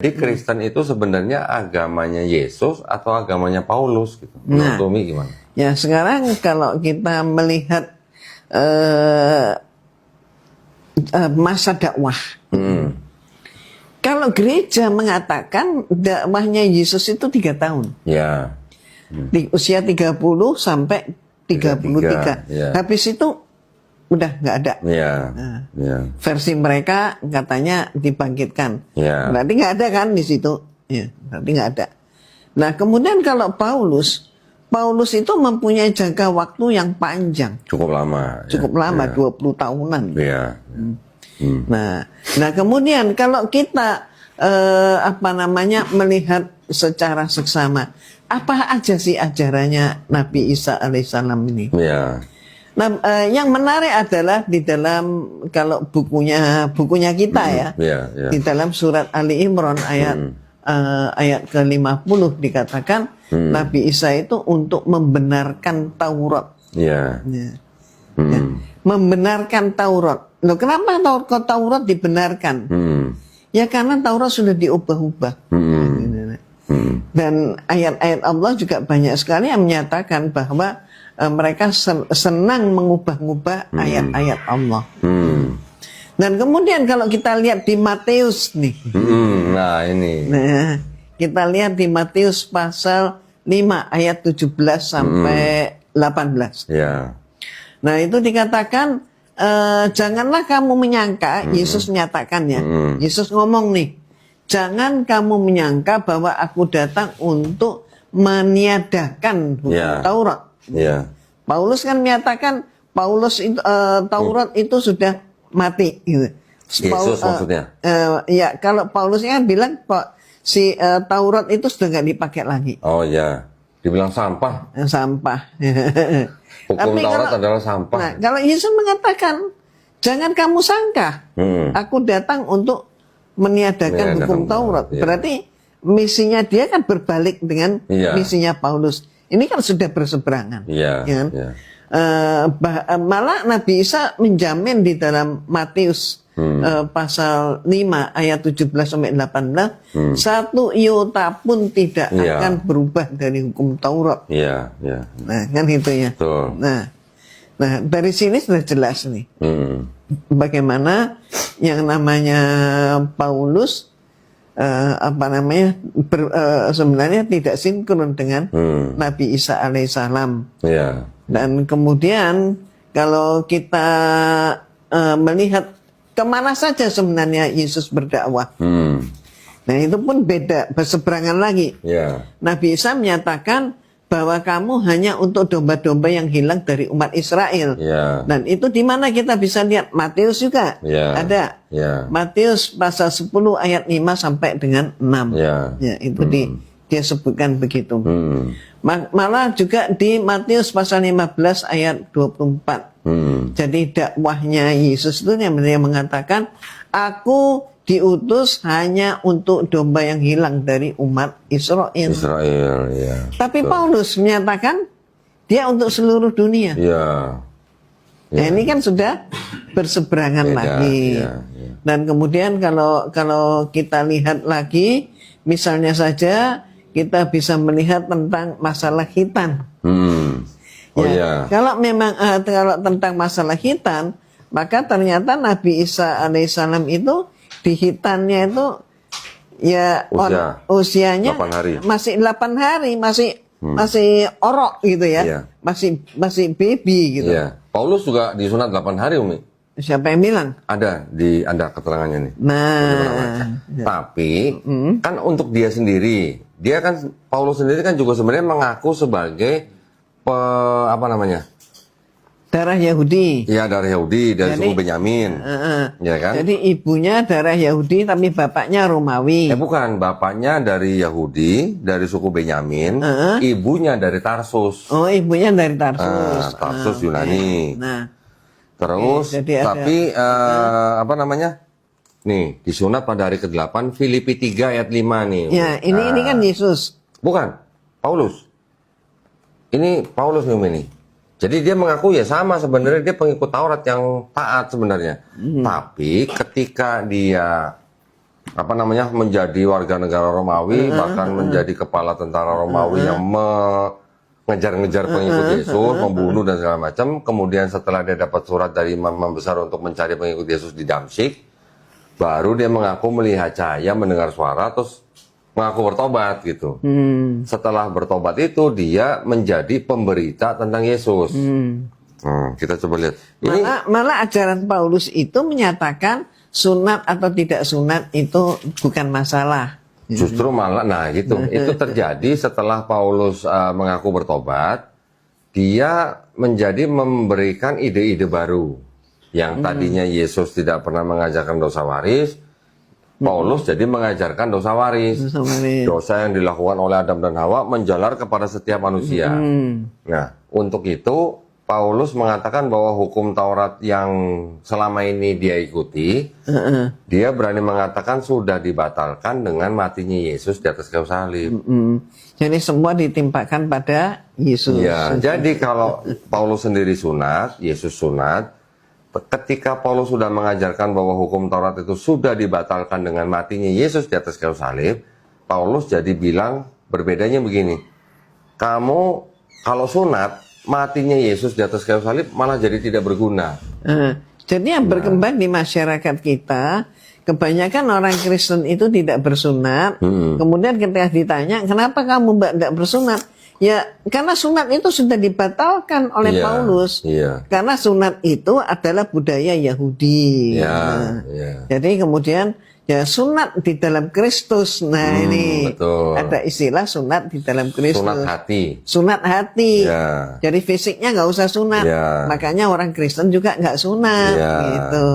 Jadi Kristen itu sebenarnya agamanya Yesus atau agamanya Paulus gitu. Menurut Umi gimana? Ya sekarang kalau kita melihat masa dakwah, kalau gereja mengatakan dakwahnya Yesus itu 3 tahun, Ya. di usia 30 sampai 33. Ya. Habis itu udah nggak ada. Ya. Ya. Versi mereka katanya dibangkitkan. Ya. Berarti nggak ada kan di situ. Ya, berarti nggak ada. Nah kemudian kalau Paulus itu mempunyai jangka waktu yang panjang. Cukup lama. Cukup lama, 20 tahunan. Ya. Nah kemudian kalau kita melihat secara seksama, apa aja sih ajarannya Nabi Isa alaihissalam ini? Ya. Nah, yang menarik adalah di dalam kalau bukunya kita ya, di dalam surat Ali Imran ayat ke-50 dikatakan Nabi Isa itu untuk membenarkan Taurat. Ya. Membenarkan Taurat. Loh, kenapa Taurat dibenarkan? Ya karena Taurat sudah diubah-ubah. Dan ayat-ayat Allah juga banyak sekali yang menyatakan bahwa mereka senang mengubah-ubah ayat-ayat Allah. Dan kemudian kalau kita lihat di Matius nih. Nah ini. Nah, kita lihat di Matius pasal 5 ayat 17 sampai 18. Ya. Nah itu dikatakan janganlah kamu menyangka, Yesus menyatakannya. Yesus ngomong nih, jangan kamu menyangka bahwa aku datang untuk meniadakan hukum Taurat. Ya. Paulus kan menyatakan Taurat itu sudah mati. Gitu. Yesus maksudnya. Ya kalau Paulus kan bilang si Taurat itu sudah nggak dipakai lagi. Oh ya, dibilang sampah. Sampah. Hukum Taurat adalah sampah. Nah, kalau Yesus mengatakan jangan kamu sangka, aku datang untuk meniadakan hukum Taurat. Berarti misinya dia kan berbalik dengan misinya Paulus. Ini kan sudah berseberangan. Ya, kan? Malah Nabi Isa menjamin di dalam Matius pasal 5 ayat 17 sampai 18, satu iota pun tidak akan berubah dari hukum Taurat. Nah, kan itu ya. Nah, dari sini sudah jelas nih. Bagaimana yang namanya Paulus sebenarnya tidak sinkron dengan Nabi Isa alaihissalam. Dan kemudian kalau kita melihat kemana saja sebenarnya Yesus berdakwah, nah itu pun beda, berseberangan lagi. Nabi Isa menyatakan bahwa kamu hanya untuk domba-domba yang hilang dari umat Israel. Dan itu di mana kita bisa lihat? Matius juga ada. Matius pasal 10 ayat 5 sampai dengan 6. Ya, itu dia sebutkan begitu. Malah juga di Matius pasal 15 ayat 24. Jadi dakwahnya Yesus itu yang mengatakan, aku diutus hanya untuk domba yang hilang dari umat Israel. Tapi Paulus menyatakan dia untuk seluruh dunia. Nah, ini kan sudah berseberangan lagi. Dan kemudian kalau kita lihat lagi, misalnya saja kita bisa melihat tentang masalah khitan. Kalau memang kalau tentang masalah khitan, maka ternyata Nabi Isa alaihissalam itu di khitannya itu ya usianya 8 hari. Masih 8 hari, masih orok gitu ya. Masih baby gitu. Paulus juga disunat 8 hari, Umi. Siapa yang bilang? Ada keterangannya nih. Nah, tapi kan untuk dia sendiri, Paulus sendiri kan juga sebenarnya mengaku sebagai darah Yahudi. Iya, darah Yahudi dari suku Benyamin. Ya kan? Jadi ibunya darah Yahudi tapi bapaknya Romawi. Bukan, bapaknya dari Yahudi, dari suku Benyamin, ibunya dari Tarsus. Oh, ibunya dari Tarsus. Tarsus Yunani. Nah. Terus tapi nih, disunat pada hari ke-8 Filipi 3 ayat 5 nih. Ya, ini kan Yesus. Bukan, Paulus. Ini Paulus nih ini. Jadi dia mengaku ya sama sebenarnya dia pengikut Taurat yang taat sebenarnya. Tapi ketika dia menjadi warga negara Romawi, bahkan menjadi kepala tentara Romawi yang mengejar-ngejar pengikut Yesus, membunuh dan segala macam. Kemudian setelah dia dapat surat dari imam besar untuk mencari pengikut Yesus di Damsyik, baru dia mengaku melihat cahaya, mendengar suara, terus mengaku bertobat gitu. Setelah bertobat itu dia menjadi pemberita tentang Yesus. Kita coba lihat. Malah ajaran Paulus itu menyatakan sunat atau tidak sunat itu bukan masalah. Justru malah, itu terjadi setelah Paulus mengaku bertobat, dia memberikan ide-ide baru. Yang tadinya Yesus tidak pernah mengajarkan dosa waris, Paulus jadi mengajarkan dosa waris. Dosa yang dilakukan oleh Adam dan Hawa menjalar kepada setiap manusia. Nah, untuk itu Paulus mengatakan bahwa hukum Taurat yang selama ini dia ikuti, dia berani mengatakan sudah dibatalkan dengan matinya Yesus di atas kayu salib. Jadi semua ditimpakan pada Yesus. Ya, jadi kalau Paulus sendiri sunat, Yesus sunat, ketika Paulus sudah mengajarkan bahwa hukum Taurat itu sudah dibatalkan dengan matinya Yesus di atas kayu salib, Paulus jadi bilang berbedanya begini, kamu kalau sunat, matinya Yesus di atas kayu salib malah jadi tidak berguna. Jadi yang berkembang di masyarakat kita, kebanyakan orang Kristen itu tidak bersunat. Kemudian ketika ditanya, kenapa kamu tidak bersunat? Ya, karena sunat itu sudah dibatalkan oleh Paulus. Karena sunat itu adalah budaya Yahudi. Jadi kemudian ya sunat di dalam Kristus. Nah ini betul. ada istilah sunat di dalam Kristus. Sunat hati. Sunat hati. Jadi fisiknya nggak usah sunat. Makanya orang Kristen juga nggak sunat gitu.